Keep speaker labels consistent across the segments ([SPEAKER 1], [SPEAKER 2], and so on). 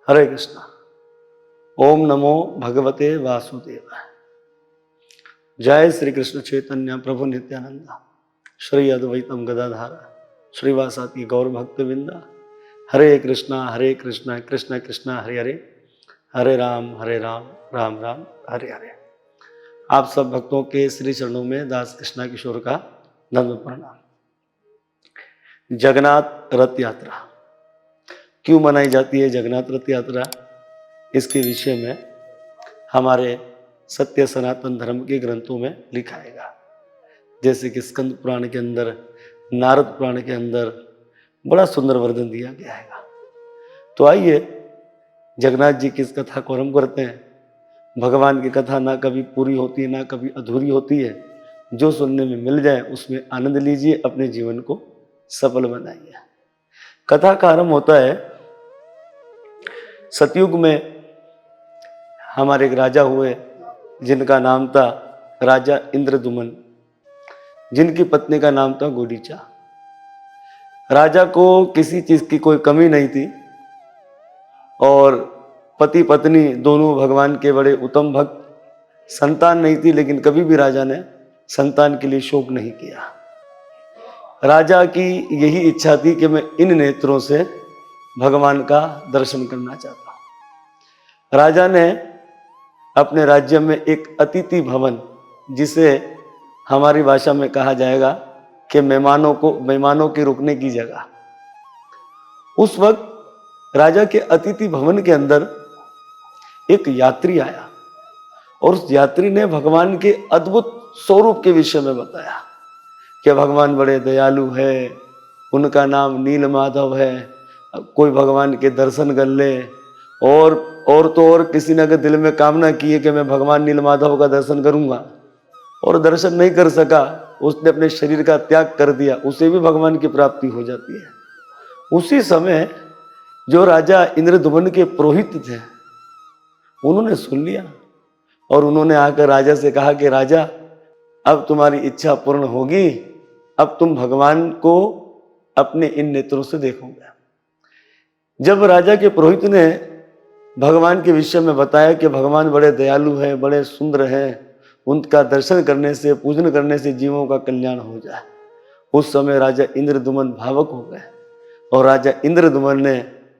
[SPEAKER 1] हरे कृष्णा। ओम नमो भगवते वासुदेवाय। जय श्री कृष्ण चैतन्य प्रभु नित्यानंद श्री अद्वैतम गदाधार श्रीवासाति गौर भक्त विंदा। हरे कृष्णा कृष्ण कृष्ण हरे हरे, हरे राम राम राम हरे हरे। आप सब भक्तों के श्री चरणों में दास कृष्णा किशोर का दंड प्रणाम। जगन्नाथ रथ यात्रा क्यों मनाई जाती है? जगन्नाथ रथ यात्रा, इसके विषय में हमारे सत्य सनातन धर्म के ग्रंथों में लिखा है। जैसे कि स्कंद पुराण के अंदर, नारद पुराण के अंदर बड़ा सुंदर वर्णन दिया गया है। तो आइए जगन्नाथ जी की इस कथा को आरंभ करते हैं। भगवान की कथा ना कभी पूरी होती है, ना कभी अधूरी होती है। जो सुनने में मिल जाए उसमें आनंद लीजिए, अपने जीवन को सफल बनाइए। कथा का आरंभ होता है सतयुग में। हमारे एक राजा हुए जिनका नाम था राजा इंद्रदुमन, जिनकी पत्नी का नाम था गुडीचा। राजा को किसी चीज की कोई कमी नहीं थी और पति पत्नी दोनों भगवान के बड़े उत्तम भक्त। संतान नहीं थी, लेकिन कभी भी राजा ने संतान के लिए शोक नहीं किया। राजा की यही इच्छा थी कि मैं इन नेत्रों से भगवान का दर्शन करना चाहता हूं। राजा ने अपने राज्य में एक अतिथि भवन, जिसे हमारी भाषा में कहा जाएगा कि मेहमानों के रुकने की जगह, उस वक्त राजा के अतिथि भवन के अंदर एक यात्री आया और उस यात्री ने भगवान के अद्भुत स्वरूप के विषय में बताया कि भगवान बड़े दयालु है, उनका नाम नील माधव है। कोई भगवान के दर्शन कर ले, और तो और किसी ने अगर दिल में कामना की है कि मैं भगवान नील माधव का दर्शन करूंगा और दर्शन नहीं कर सका, उसने अपने शरीर का त्याग कर दिया, उसे भी भगवान की प्राप्ति हो जाती है। उसी समय जो राजा इंद्रदुमन के पुरोहित थे, उन्होंने सुन लिया और उन्होंने आकर राजा से कहा कि राजा, अब तुम्हारी इच्छा पूर्ण होगी, अब तुम भगवान को अपने इन नेत्रों से देखोगे। जब राजा के पुरोहित ने भगवान के विषय में बताया कि भगवान बड़े दयालु हैं, बड़े सुंदर हैं, उनका दर्शन करने से, पूजन करने से जीवों का कल्याण हो जाए, उस समय राजा इंद्रदुमन भावुक हो गए और राजा इंद्रदुमन ने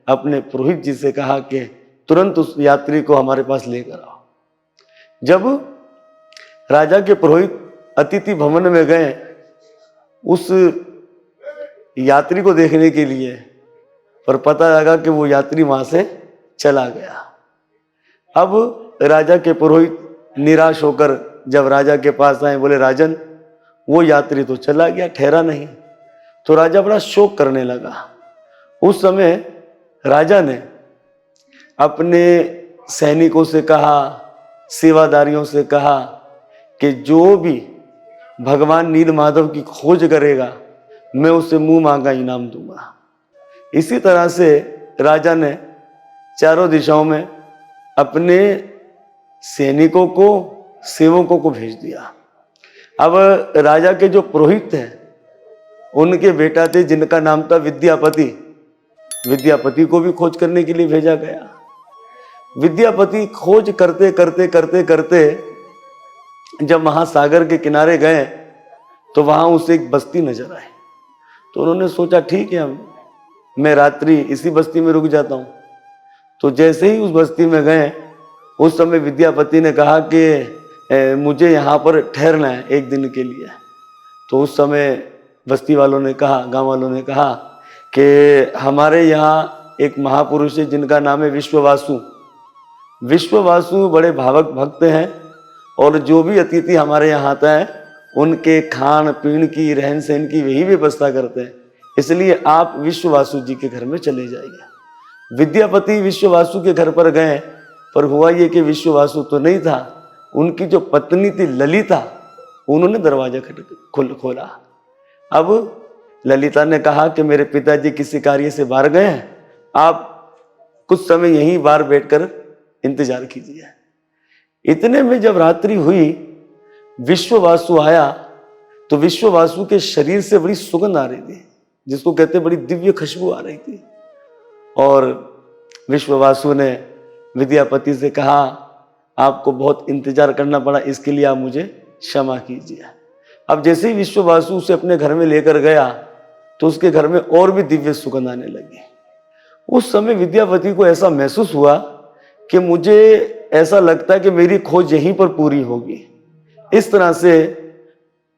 [SPEAKER 1] अपने पुरोहित जी से कहा कि तुरंत उस यात्री को हमारे पास लेकर आओ। जब राजा के पुरोहित अतिथि भवन में गए उस यात्री को देखने के लिए, पर पता लगा कि वो यात्री वहां से चला गया। अब राजा के पुरोहित निराश होकर जब राजा के पास आए, बोले राजन, वो यात्री तो चला गया, ठहरा नहीं। तो राजा बड़ा शोक करने लगा। उस समय राजा ने अपने सैनिकों से कहा, सेवादारियों से कहा कि जो भी भगवान नील माधव की खोज करेगा, मैं उसे मुंह मांगा इनाम दूंगा। इसी तरह से राजा ने चारों दिशाओं में अपने सैनिकों को, सेवकों को भेज दिया। अब राजा के जो पुरोहित थे, उनके बेटा थे जिनका नाम था विद्यापति। विद्यापति को भी खोज करने के लिए भेजा गया। विद्यापति खोज करते करते करते करते जब महासागर के किनारे गए तो वहां उसे एक बस्ती नजर आई। तो उन्होंने सोचा ठीक है, मैं रात्रि इसी बस्ती में रुक जाता हूं। तो जैसे ही उस बस्ती में गए, उस समय विद्यापति ने कहा कि मुझे यहाँ पर ठहरना है एक दिन के लिए। तो उस समय बस्ती वालों ने कहा, गांव वालों ने कहा कि हमारे यहाँ एक महापुरुष है जिनका नाम है विश्ववासु। विश्ववासु बड़े भावक भक्त हैं और जो भी अतिथि हमारे यहाँ आता है उनके खान पीन की, रहन सहन की वही व्यवस्था करते हैं, इसलिए आप विश्ववासु जी के घर में चले जाइए। विद्यापति विश्ववासु के घर पर गए, पर हुआ ये कि विश्ववासु तो नहीं था। उनकी जो पत्नी थी ललिता, उन्होंने दरवाजा खोला। अब ललिता ने कहा कि मेरे पिताजी किसी कार्य से बाहर गए हैं, आप कुछ समय यहीं बाहर बैठकर इंतजार कीजिए। इतने में जब रात्रि हुई, विश्ववासु आया तो विश्ववासु के शरीर से बड़ी सुगंध आ रही थी, जिसको कहते बड़ी दिव्य खुशबू आ रही थी। और विश्ववासु ने विद्यापति से कहा, आपको बहुत इंतजार करना पड़ा, इसके लिए आप मुझे क्षमा कीजिए। अब जैसे ही विश्ववासु उसे अपने घर में लेकर गया तो उसके घर में और भी दिव्य सुगंध आने लगी। उस समय विद्यापति को ऐसा महसूस हुआ कि मुझे ऐसा लगता है कि मेरी खोज यहीं पर पूरी होगी। इस तरह से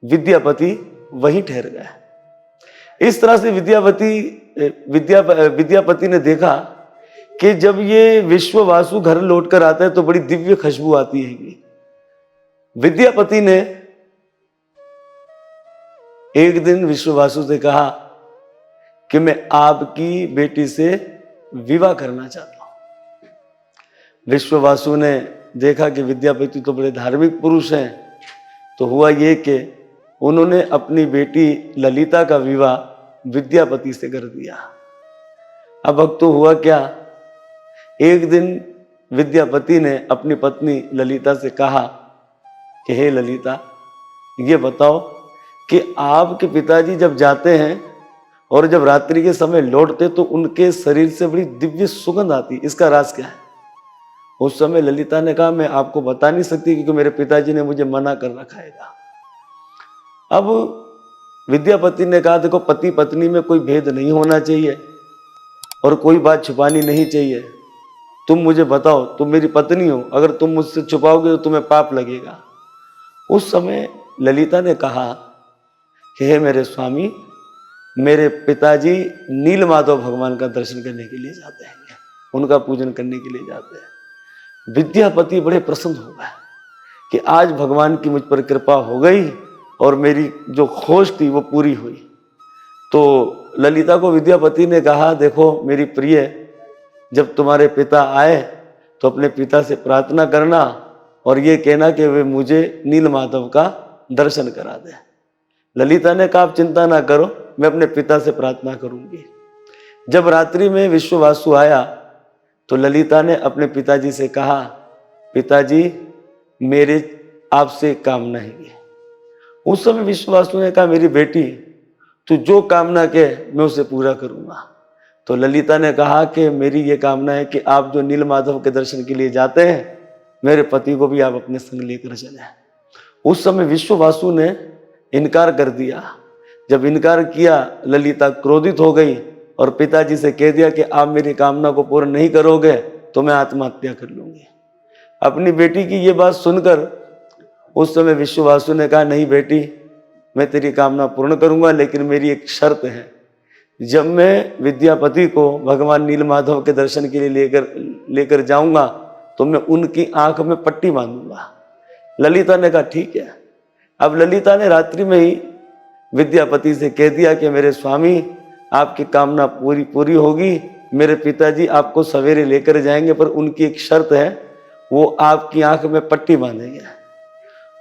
[SPEAKER 1] विद्यापति वहीं ठहर गया। इस तरह से विद्यापति ने देखा कि जब ये विश्ववासु घर लौट कर आता है तो बड़ी दिव्य खुशबू आती है। विद्यापति ने एक दिन विश्ववासु से कहा कि मैं आपकी बेटी से विवाह करना चाहता हूं। विश्ववासु ने देखा कि विद्यापति तो बड़े धार्मिक पुरुष हैं, तो हुआ ये कि उन्होंने अपनी बेटी ललिता का विवाह विद्यापति से कर दिया। अब तो हुआ क्या, एक दिन विद्यापति ने अपनी पत्नी ललिता से कहा कि हे ललिता, ये बताओ कि आपके पिताजी जब जाते हैं और जब रात्रि के समय लौटते तो उनके शरीर से बड़ी दिव्य सुगंध आती, इसका राज क्या है? उस समय ललिता ने कहा, मैं आपको बता नहीं सकती क्योंकि मेरे पिताजी ने मुझे मना कर रखा है। अब विद्यापति ने कहा, देखो पति पत्नी में कोई भेद नहीं होना चाहिए और कोई बात छुपानी नहीं चाहिए। तुम मुझे बताओ, तुम मेरी पत्नी हो, अगर तुम मुझसे छुपाओगे तो तुम्हें पाप लगेगा। उस समय ललिता ने कहा कि हे मेरे स्वामी, मेरे पिताजी नीलमाधव भगवान का दर्शन करने के लिए जाते हैं, उनका पूजन करने के लिए जाते हैं। विद्यापति बड़े प्रसन्न हो गए कि आज भगवान की मुझ पर कृपा हो गई और मेरी जो खोज थी वो पूरी हुई। तो ललिता को विद्यापति ने कहा, देखो मेरी प्रिय, जब तुम्हारे पिता आए तो अपने पिता से प्रार्थना करना और ये कहना कि वे मुझे नीलमाधव का दर्शन करा दे। ललिता ने कहा, आप चिंता ना करो, मैं अपने पिता से प्रार्थना करूंगी। जब रात्रि में विश्ववासु आया तो ललिता ने अपने पिताजी से कहा, पिताजी मेरे आपसे कामना है। उस समय विश्ववासु ने कहा, मेरी बेटी तू जो कामना के मैं उसे पूरा करूंगा। तो ललिता ने कहा कि मेरी ये कामना है कि आप जो नीलमाधव के दर्शन के लिए जाते हैं, मेरे पति को भी आप अपने संग लेकर चले। उस समय विश्ववासु ने इनकार कर दिया। जब इनकार किया, ललिता क्रोधित हो गई और पिताजी से कह दिया कि आप मेरी कामना को पूर्ण नहीं करोगे तो मैं आत्महत्या कर लूंगी। अपनी बेटी की ये बात सुनकर उस समय विश्ववासु ने कहा, नहीं बेटी, मैं तेरी कामना पूर्ण करूंगा, लेकिन मेरी एक शर्त है। जब मैं विद्यापति को भगवान नीलमाधव के दर्शन के लिए लेकर जाऊंगा तो मैं उनकी आंख में पट्टी बांधूंगा। ललिता ने कहा, ठीक है। अब ललिता ने रात्रि में ही विद्यापति से कह दिया कि मेरे स्वामी, आपकी कामना पूरी होगी, मेरे पिताजी आपको सवेरे लेकर जाएंगे, पर उनकी एक शर्त है, वो आपकी आंख में पट्टी बांधेंगे।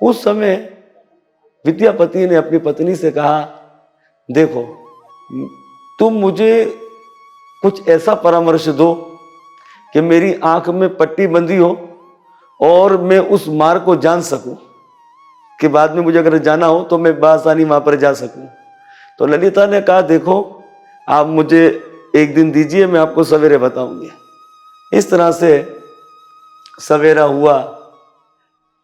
[SPEAKER 1] उस समय विद्यापति ने अपनी पत्नी से कहा, देखो तुम मुझे कुछ ऐसा परामर्श दो कि मेरी आंख में पट्टी बंधी हो और मैं उस मार्ग को जान सकूं कि बाद में मुझे अगर जाना हो तो मैं बासानी वहां पर जा सकूं। तो ललिता ने कहा, देखो आप मुझे एक दिन दीजिए, मैं आपको सवेरे बताऊंगी। इस तरह से सवेरा हुआ,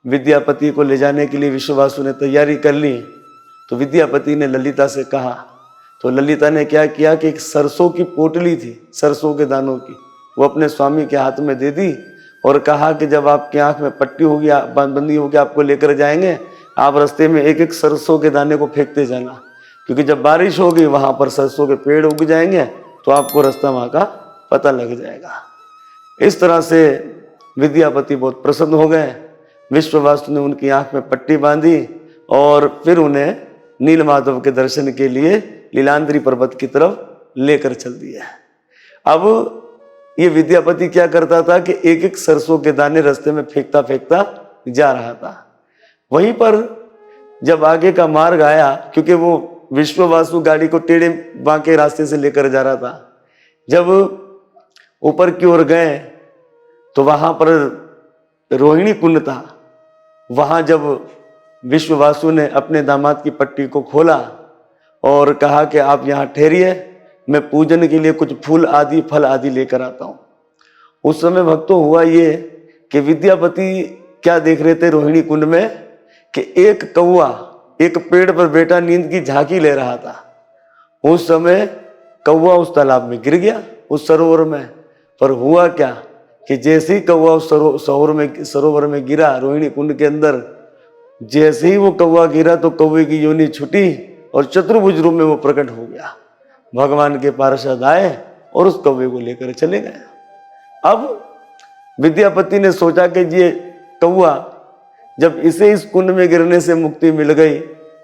[SPEAKER 1] विद्यापति को ले जाने के लिए विश्ववासु ने तैयारी कर ली। तो विद्यापति ने ललिता से कहा, तो ललिता ने क्या किया कि एक सरसों की पोटली थी, सरसों के दानों की, वो अपने स्वामी के हाथ में दे दी और कहा कि जब आपकी आंख में पट्टी होगी, बंदी होगी, आपको लेकर जाएंगे, आप रास्ते में एक एक सरसों के दाने को फेंकते जाना, क्योंकि जब बारिश होगी वहां पर सरसों के पेड़ उग जाएंगे तो आपको रास्ता वहां का पता लग जाएगा। इस तरह से विद्यापति बहुत प्रसन्न हो गए। विश्ववासु ने उनकी आंख में पट्टी बांधी और फिर उन्हें नीलमाधव के दर्शन के लिए लीलांद्री पर्वत की तरफ लेकर चल दिया। अब ये विद्यापति क्या करता था कि एक एक सरसों के दाने रास्ते में फेंकता फेंकता जा रहा था। वहीं पर जब आगे का मार्ग आया, क्योंकि वो विश्ववासु गाड़ी को टेढ़े बांके रास्ते से लेकर जा रहा था, जब ऊपर की ओर गए तो वहां पर रोहिणी कुंड था। वहां जब विश्ववासु ने अपने दामाद की पट्टी को खोला और कहा कि आप यहाँ ठहरिए, मैं पूजन के लिए कुछ फूल आदि फल आदि लेकर आता हूँ। उस समय भक्तों हुआ ये कि विद्यापति क्या देख रहे थे रोहिणी कुंड में कि एक कौवा एक पेड़ पर बैठा नींद की झांकी ले रहा था। उस समय कौवा उस तालाब में गिर गया, उस सरोवर में। पर हुआ क्या कि जैसे ही कौवा उस सरोवर में गिरा, रोहिणी कुंड के अंदर, जैसे ही वो कौवा गिरा तो कौवे की योनि छुटी और चतुर्भुज रूप में वो प्रकट हो गया। भगवान के पार्षद आए और उस कौवे को लेकर चले गए। अब विद्यापति ने सोचा कि ये कौवा, जब इसे इस कुंड में गिरने से मुक्ति मिल गई,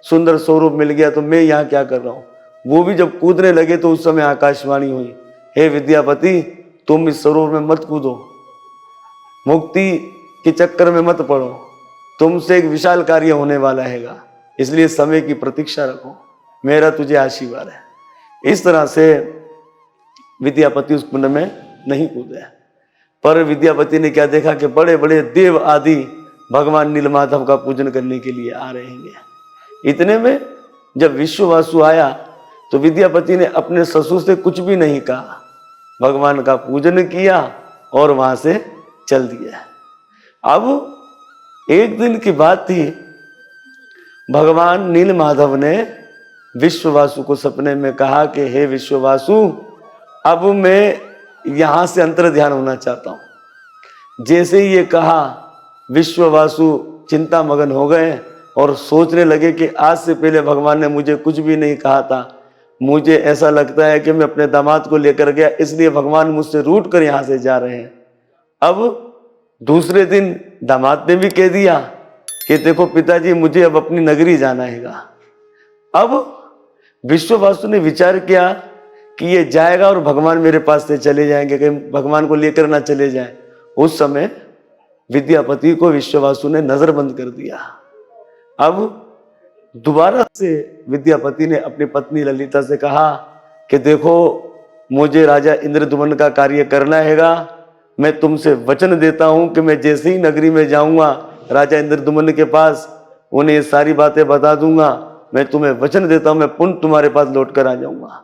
[SPEAKER 1] सुंदर स्वरूप मिल गया, तो मैं यहाँ क्या कर रहा हूँ। वो भी जब कूदने लगे तो उस समय आकाशवाणी हुई, हे विद्यापति, तुम इस सरोवर में मत कूदो, मुक्ति के चक्कर में मत पड़ो, तुमसे एक विशाल कार्य होने वाला हैगा, इसलिए समय की प्रतीक्षा रखो, मेरा तुझे आशीर्वाद है। इस तरह से विद्यापति उस कुंड में नहीं कूदे। पर विद्यापति ने क्या देखा कि बड़े बड़े देव आदि भगवान नीलमाधव का पूजन करने के लिए आ रहे हैं। इतने में जब विश्ववासु आया तो विद्यापति ने अपने ससुर से कुछ भी नहीं कहा, भगवान का पूजन किया और वहां से चल दिया। अब एक दिन की बात थी, भगवान नीलमाधव ने विश्ववासु को सपने में कहा कि हे विश्ववासु, अब मैं यहां से अंतर ध्यान होना चाहता हूं। जैसे ही ये कहा, विश्ववासु चिंता मगन हो गए और सोचने लगे कि आज से पहले भगवान ने मुझे कुछ भी नहीं कहा था, मुझे ऐसा लगता है कि मैं अपने दामाद को लेकर गया, इसलिए भगवान मुझसे रूठ कर यहां से जा रहे हैं। अब दूसरे दिन दामाद ने भी कह दिया कि देखो पिताजी, मुझे अब अपनी नगरी जाना हैगा। अब विश्ववासु ने विचार किया कि ये जाएगा और भगवान मेरे पास से चले जाएंगे, कहीं भगवान को लेकर ना चले जाए। उस समय विद्यापति को विश्ववासु ने नजरबंद कर दिया। अब दोबारा से विद्यापति ने अपनी पत्नी ललिता से कहा कि देखो, मुझे राजा इंद्रदुमन का कार्य करना हैगा, मैं तुमसे वचन देता हूं कि मैं जैसे ही नगरी में जाऊंगा राजा इंद्रदुमन के पास, उन्हें ये सारी बातें बता दूंगा, मैं तुम्हें वचन देता हूं, मैं पुनः तुम्हारे पास लौट कर आ जाऊंगा।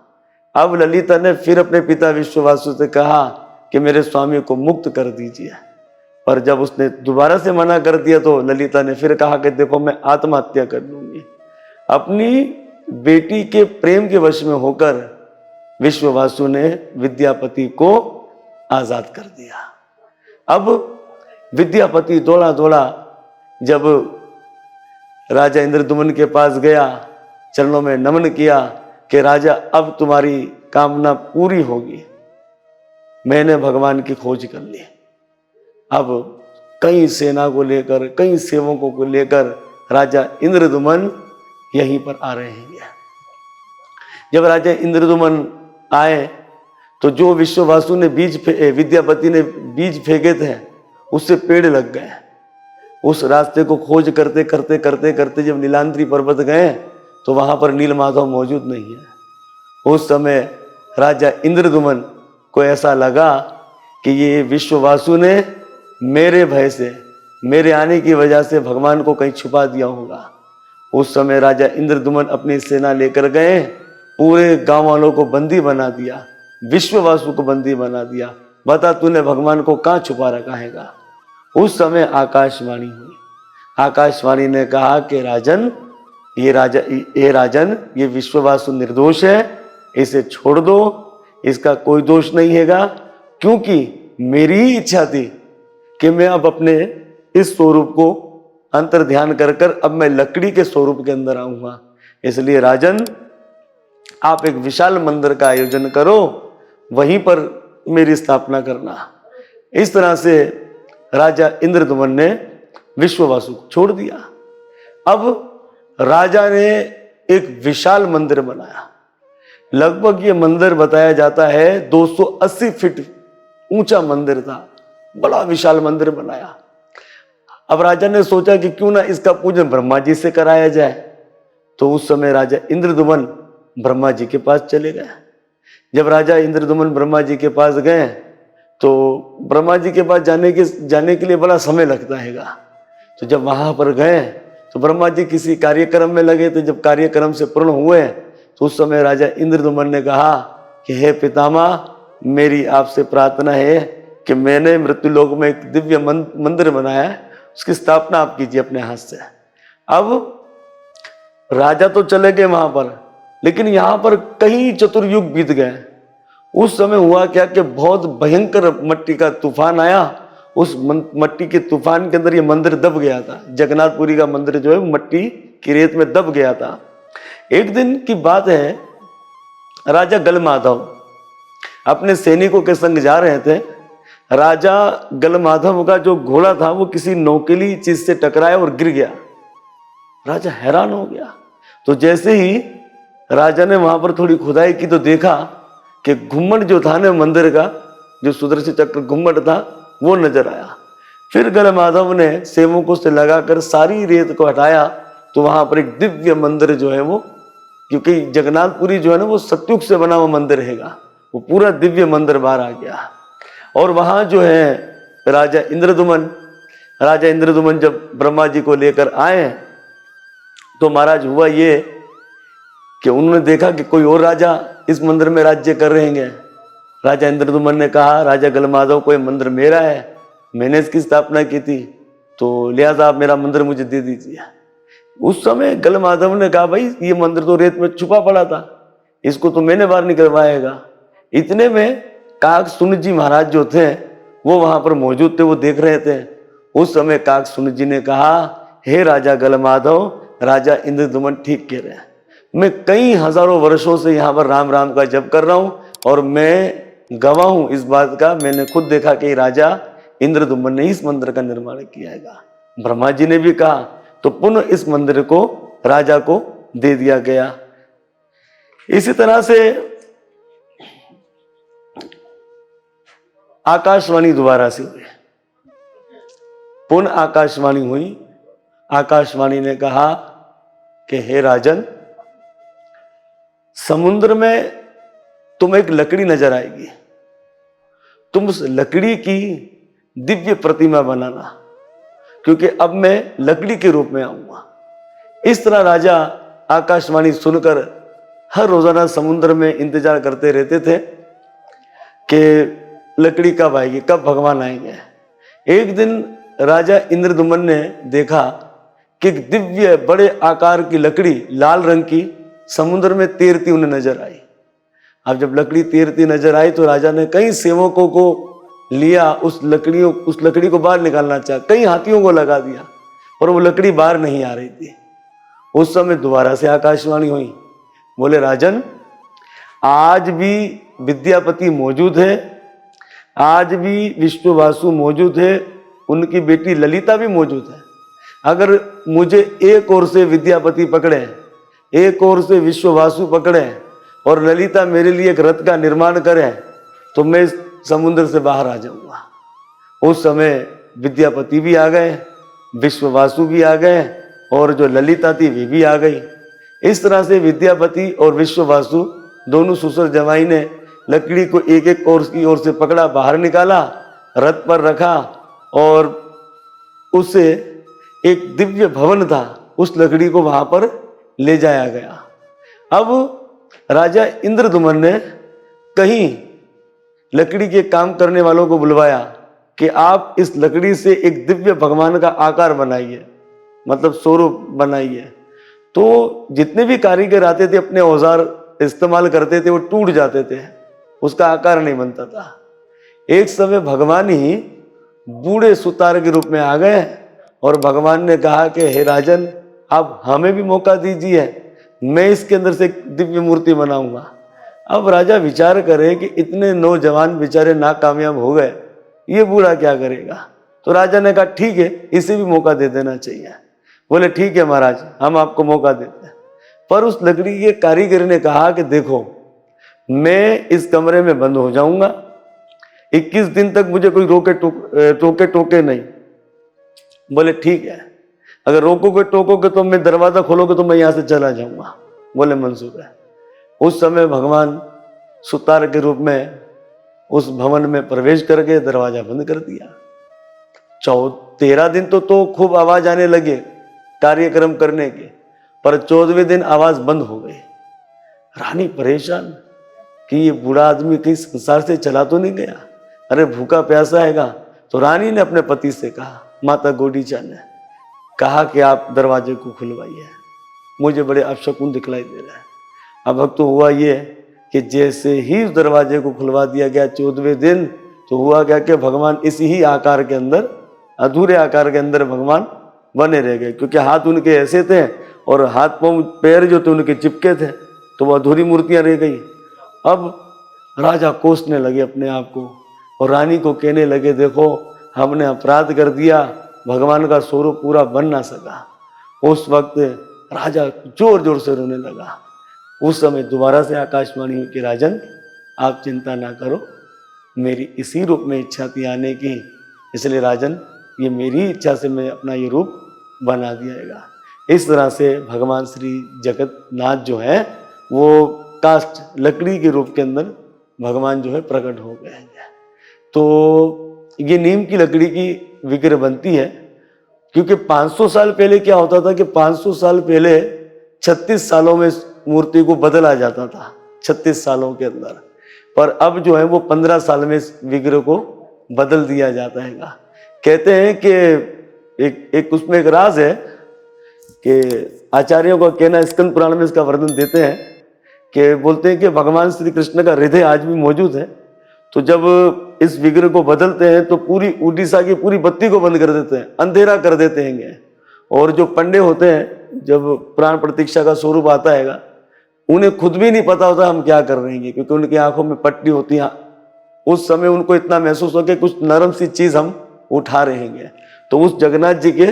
[SPEAKER 1] अब ललिता ने फिर अपने पिता विश्ववासु से कहा कि मेरे स्वामी को मुक्त कर दीजिए। पर जब उसने दोबारा से मना कर दिया तो ललिता ने फिर कहा कि देखो, मैं आत्महत्या कर लूंगी। अपनी बेटी के प्रेम के वश में होकर विश्ववासु ने विद्यापति को आजाद कर दिया। अब विद्यापति दौड़ा दौड़ा जब राजा इंद्रदुमन के पास गया, चरणों में नमन किया कि राजा, अब तुम्हारी कामना पूरी होगी, मैंने भगवान की खोज कर ली। अब कई सेना को लेकर, कई सेवकों को लेकर राजा इंद्रदुमन यहीं पर आ रहे हैं। जब राजा इंद्रदुमन आए तो जो विश्ववासु ने विद्यापति ने बीज फेंके थे, उससे पेड़ लग गए। उस रास्ते को खोज करते करते करते करते जब नीलांद्री पर्वत गए तो वहां पर नीलमाधव मौजूद नहीं है। उस समय राजा इंद्रदुमन को ऐसा लगा कि ये विश्ववासु ने मेरे भय से, मेरे आने की वजह से भगवान को कहीं छुपा दिया होगा। उस समय राजा इंद्रदुमन अपनी सेना लेकर गए, पूरे गांव वालों को बंदी बना दिया, विश्ववासु को बंदी बना दिया, बता तूने भगवान को कहाँ छुपा रखा हैगा। उस समय आकाशवाणी हुई। आकाशवाणी ने कहा कि राजन, ये विश्ववासु निर्दोष है, इसे छोड़ दो, इसका कोई दोष नहीं हैगा, क्योंकि मेरी ही इच्छा थी कि मैं अब अपने इस स्वरूप को अंतर ध्यान कर कर अब मैं लकड़ी के स्वरूप के अंदर आऊंगा। इसलिए राजन, आप एक विशाल मंदिर का आयोजन करो, वहीं पर मेरी स्थापना करना। इस तरह से राजा इंद्रदुमन ने विश्ववासु को छोड़ दिया। अब राजा ने एक विशाल मंदिर बनाया। लगभग ये मंदिर बताया जाता है 280 फीट ऊंचा मंदिर था, बड़ा विशाल मंदिर बनाया। अब राजा ने सोचा कि क्यों ना इसका पूजन ब्रह्मा जी से कराया जाए। तो उस समय राजा इंद्रदुमन ब्रह्मा जी के पास चले गए। जब राजा इंद्रदुमन ब्रह्मा जी के पास गए तो ब्रह्मा जी के पास जाने के लिए बड़ा समय लगता हैगा। तो जब वहां पर गए तो ब्रह्मा जी किसी कार्यक्रम में लगे थे। जब कार्यक्रम से पूर्ण हुए तो उस समय राजा इंद्रदुमन ने कहा कि हे पितामह, मेरी आपसे प्रार्थना है कि मैंने मृत्युलोक में एक दिव्य मंदिर बनाया है, उसकी स्थापना आप कीजिए अपने हाथ से। अब राजा तो चले गए वहां पर, लेकिन यहां पर कई चतुर्युग बीत गए। उस समय हुआ क्या कि बहुत भयंकर मट्टी का तूफान आया। उस मट्टी के तूफान के अंदर ये मंदिर दब गया था। जगन्नाथपुरी का मंदिर जो है मट्टी की रेत में दब गया था। एक दिन की बात है, राजा गलमाधव अपने सैनिकों के संग जा रहे थे। राजा गलमाधव का जो घोड़ा था वो किसी नोकीली चीज से टकराया और गिर गया। राजा हैरान हो गया। तो जैसे ही राजा ने वहां पर थोड़ी खुदाई की तो देखा कि घुम्मट जो था ना मंदिर का, जो सुदर्शन चक्र घुम्मट था, वो नजर आया। फिर गलमाधव ने सेवकों से लगाकर सारी रेत को हटाया तो वहां पर एक दिव्य मंदिर जो है वो, क्योंकि जगन्नाथपुरी जो है ना वो सतयुग से बना हुआ मंदिर हैगा, वो पूरा दिव्य मंदिर बाहर आ गया। और वहां जो है राजा इंद्रदुमन जब ब्रह्मा जी को लेकर आए तो महाराज हुआ ये कि उन्होंने देखा कि कोई और राजा इस मंदिर में राज्य कर रहे हैं। राजा इंद्रदुमन ने कहा, राजा गलमाधव को ये मंदिर मेरा है, मैंने इसकी स्थापना की थी, तो लिहाजा आप मेरा मंदिर मुझे दे दीजिए। उस समय गलमाधव ने कहा, भाई ये मंदिर तो रेत में छुपा पड़ा था, इसको तो मैंने बाहर निकलवाएगा। इतने में काकसुन जी महाराज जो थे वो वहां पर मौजूद थे, वो देख रहे थे। उस समय काकसुन जी ने कहा, हे राजा गलमाधव, राजा इंद्रदुमन ठीक कह रहे हैं, मैं कई हजारों वर्षों से यहाँ पर राम राम का जप कर रहा हूँ और मैं गवाह हूँ इस बात का, मैंने खुद देखा कि राजा इंद्रदुमन ने इस मंदिर का निर्माण किया है। ब्रह्मा जी ने भी कहा, तो पुनः इस मंदिर को राजा को दे दिया गया। इसी तरह से आकाशवाणी दोबारा से हुई, पुनः आकाशवाणी हुई। आकाशवाणी ने कहा कि हे राजन, समुद्र में तुम एक लकड़ी नजर आएगी, तुम उस लकड़ी की दिव्य प्रतिमा बनाना, क्योंकि अब मैं लकड़ी के रूप में आऊंगा। इस तरह राजा आकाशवाणी सुनकर हर रोजाना समुद्र में इंतजार करते रहते थे कि लकड़ी कब आएगी, कब भगवान आएंगे। एक दिन राजा इंद्रदुमन ने देखा कि एक दिव्य बड़े आकार की लकड़ी लाल रंग की समुद्र में तैरती उन्हें नजर आई। अब जब लकड़ी तैरती नजर आई तो राजा ने कई सेवकों को लिया, उस लकड़ी को बाहर निकालना चाहा, कई हाथियों को लगा दिया और वो लकड़ी बाहर नहीं आ रही थी। उस समय दोबारा से आकाशवाणी हुई, बोले राजन, आज भी विद्यापति मौजूद है, आज भी विश्ववासु मौजूद है, उनकी बेटी ललिता भी मौजूद है। अगर मुझे एक ओर से विद्यापति पकड़े, एक ओर से विश्ववासु पकड़े और ललिता मेरे लिए एक रथ का निर्माण करे तो मैं समुद्र से बाहर आ जाऊंगा। उस समय विद्यापति भी आ गए, विश्ववासु भी आ गए और जो ललिता थी वे भी आ गई। इस तरह से विद्यापति और विश्ववासु दोनों ससुर जमाई ने लकड़ी को एक एक ओर से पकड़ा, बाहर निकाला, रथ पर रखा और उससे एक दिव्य भवन था, उस लकड़ी को वहां पर ले जाया गया। अब राजा इंद्रदुमन ने कहीं लकड़ी के काम करने वालों को बुलवाया कि आप इस लकड़ी से एक दिव्य भगवान का आकार बनाइए, मतलब स्वरूप बनाइए। तो जितने भी कारीगर आते थे अपने औजार इस्तेमाल करते थे, वो टूट जाते थे, उसका आकार नहीं बनता था। एक समय भगवान ही बूढ़े सुतार के रूप में आ गए और भगवान ने कहा कि हे राजन, आप हमें भी मौका दीजिए, मैं इसके अंदर से एक दिव्य मूर्ति बनाऊंगा। अब राजा विचार करे कि इतने नौजवान बेचारे नाकामयाब हो गए, ये बूढ़ा क्या करेगा। तो राजा ने कहा ठीक है, इसे भी मौका दे देना चाहिए। बोले ठीक है महाराज, हम आपको मौका देते हैं। पर उस लकड़ी के कारीगर ने कहा कि देखो, मैं इस कमरे में बंद हो जाऊंगा, 21 दिन तक मुझे कोई रोके टोके नहीं। बोले ठीक है, अगर रोकोगे टोकोगे तो मैं दरवाजा खोलोगे तो मैं यहां से चला जाऊंगा। बोले मंजूर है। उस समय भगवान सुतार के रूप में उस भवन में प्रवेश करके दरवाजा बंद कर दिया। 13 दिन तो खूब आवाज आने लगे कार्यक्रम करने के, पर 14वें दिन आवाज बंद हो गई। रानी परेशान कि ये बूढ़ा आदमी कहीं संसार से चला तो नहीं गया। अरे भूखा प्यासा हैगा। तो रानी ने अपने पति से कहा, माता गोडीचा ने कहा कि आप दरवाजे को खुलवाइए, मुझे बड़े अपशकुन दिखलाई दे रहा है। अब वक्त तो हुआ ये कि जैसे ही उस दरवाजे को खुलवा दिया गया 14वें दिन, तो हुआ क्या कि भगवान इसी ही आकार के अंदर, अधूरे आकार के अंदर भगवान बने रह गए, क्योंकि हाथ उनके ऐसे थे और हाथ पांव पैर जो थे उनके चिपके थे, तो वो अधूरी मूर्तियां रह गई। अब राजा कोसने लगे अपने आप को और रानी को कहने लगे, देखो हमने अपराध कर दिया, भगवान का स्वरूप पूरा बन ना सका। उस वक्त राजा जोर जोर से रोने लगा। उस समय दोबारा से आकाशवाणी हुई कि राजन आप चिंता ना करो, मेरी इसी रूप में इच्छा थी आने की, इसलिए राजन ये मेरी इच्छा से मैं अपना ये रूप बना दियागा। इस तरह से भगवान श्री जगन्नाथ जो है वो काष्ठ लकड़ी के रूप के अंदर भगवान जो है प्रकट हो गए हैं। तो ये नीम की लकड़ी की विग्रह बनती है, क्योंकि 500 साल पहले क्या होता था कि 500 साल पहले 36 सालों में मूर्ति को बदला जाता था, 36 सालों के अंदर। पर अब जो है वो 15 साल में इस विग्रह को बदल दिया जाता है। कहते हैं कि एक उसमें एक राज है कि आचार्यों का कहना, स्कंद पुराण में इसका वर्णन देते हैं कि बोलते हैं कि भगवान श्री कृष्ण का हृदय आज भी मौजूद है। तो जब इस विग्रह को बदलते हैं तो पूरी उड़ीसा की पूरी बत्ती को बंद कर देते हैं, अंधेरा कर देते हैं। और जो पंडे होते हैं, जब प्राण प्रतीक्षा का स्वरूप आता है, उन्हें खुद भी नहीं पता होता हम क्या कर रहे हैं, क्योंकि उनकी आंखों में पट्टी होती है। उस समय उनको इतना महसूस हो कि कुछ नरम सी चीज हम उठा रहे हैं। तो उस जगन्नाथ जी के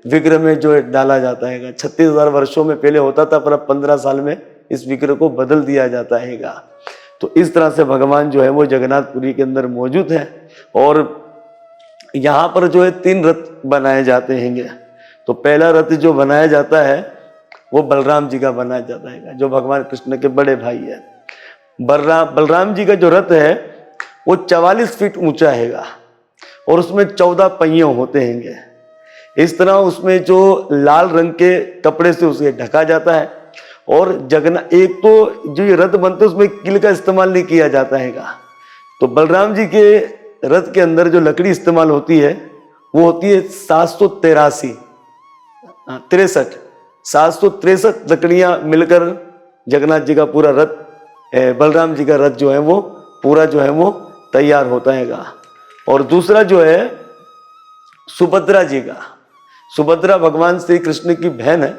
[SPEAKER 1] विग्रह में जो डाला जाता है, 36,000 वर्षों में पहले होता था, पर अब 15 साल में इस विग्रह को बदल दिया जाता है। तो इस तरह से भगवान जो है वो जगन्नाथपुरी के अंदर मौजूद है। और यहाँ पर जो है 3 रथ बनाए जाते हैं। तो पहला रथ जो बनाया जाता है वो बलराम जी का बनाया जाता है, जो भगवान कृष्ण के बड़े भाई है। बलराम जी का जो रथ है वो 44 फीट ऊंचा है और उसमें 14 पहिए होते हैं। इस तरह उसमें जो लाल रंग के कपड़े से उसे ढका जाता है। और एक तो जो ये रथ बनते हैं उसमें किल का इस्तेमाल नहीं किया जाता है। तो बलराम जी के रथ के अंदर जो लकड़ी इस्तेमाल होती है वो होती है 763 लकड़ियां मिलकर जगन्नाथ जी का पूरा रथ, बलराम जी का रथ जो है वो पूरा जो है वो तैयार होता है। और दूसरा जो है सुभद्रा जी का, सुभद्रा भगवान श्री कृष्ण की बहन है,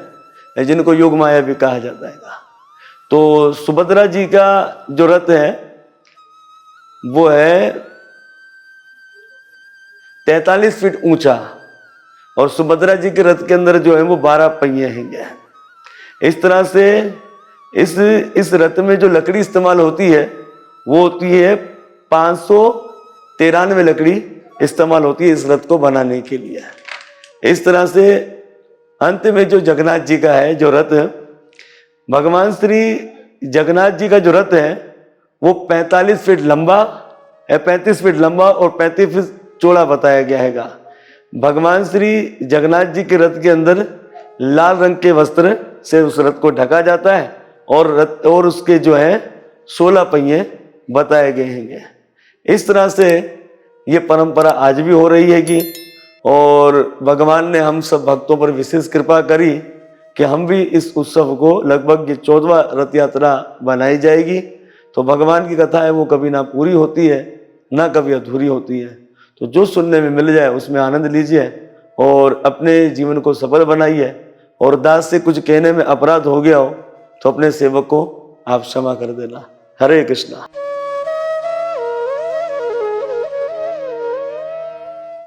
[SPEAKER 1] जिनको योग माया भी कहा जाता है। तो सुभद्रा जी का जो रथ है वो है 43 फीट ऊंचा और सुभद्रा जी के रथ के अंदर जो है वो 12 पहिए हैं। इस तरह से इस रथ में जो लकड़ी इस्तेमाल होती है वो होती है 593 लकड़ी इस्तेमाल होती है इस रथ को बनाने के लिए। इस तरह से अंत में जो जगन्नाथ जी का है जो रथ, भगवान श्री जगन्नाथ जी का जो रथ है वो 45 फीट लंबा है, 35 फीट लंबा और 35 फीट चौड़ा बताया गया है। भगवान श्री जगन्नाथ जी के रथ के अंदर लाल रंग के वस्त्र से उस रथ को ढका जाता है और उसके जो है 16 पहिए बताए गए हैं। इस तरह से ये परंपरा आज भी हो रही है और भगवान ने हम सब भक्तों पर विशेष कृपा करी कि हम भी इस उत्सव को, लगभग ये 14वां रथ यात्रा बनाई जाएगी। तो भगवान की कथा है वो कभी ना पूरी होती है ना कभी अधूरी होती है। तो जो सुनने में मिल जाए उसमें आनंद लीजिए और अपने जीवन को सफल बनाइए। और दास से कुछ कहने में अपराध हो गया हो तो अपने सेवक को आप क्षमा कर देना। हरे कृष्णा।